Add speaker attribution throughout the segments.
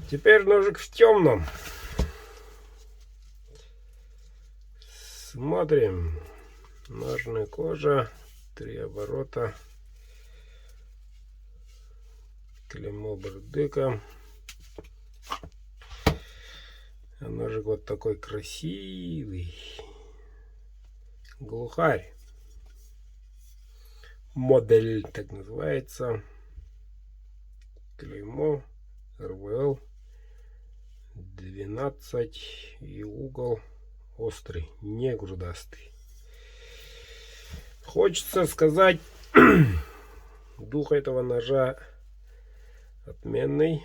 Speaker 1: Теперь ножик в темном. Смотрим. Ножная кожа. 3 оборота. Клеймо бурдыка. А ножик вот такой красивый. Глухарь. Модель так называется. Клеймо РВЛ 12 и угол острый, не грудастый. Хочется сказать, дух этого ножа отменный.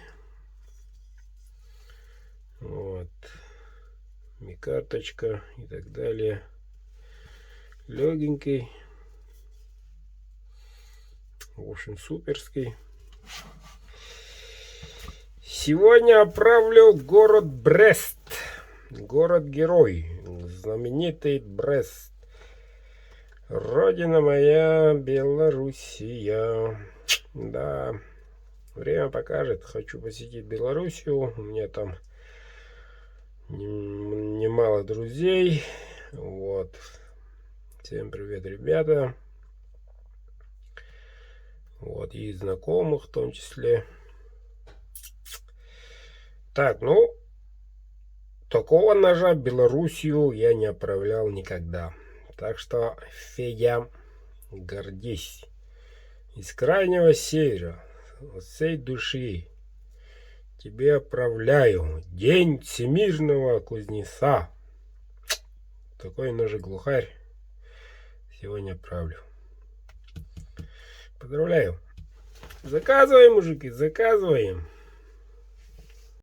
Speaker 1: Вот. Микарточка и так далее. Легенький. В общем, суперский. Сегодня отправлю в город Брест. Город-герой. Знаменитый Брест. Родина моя, Белоруссия. Да. Время покажет. Хочу посетить Белоруссию. У меня там немало друзей. Вот. Всем привет, ребята. Вот. И знакомых в том числе. Так, ну, такого ножа в Белоруссию я не отправлял никогда. Так что, Федя, гордись. Из крайнего севера, от всей души, тебе отправляю День всемирного кузнеца. Такой ножик-глухарь сегодня отправлю. Поздравляю. Заказываем, мужики, заказываем.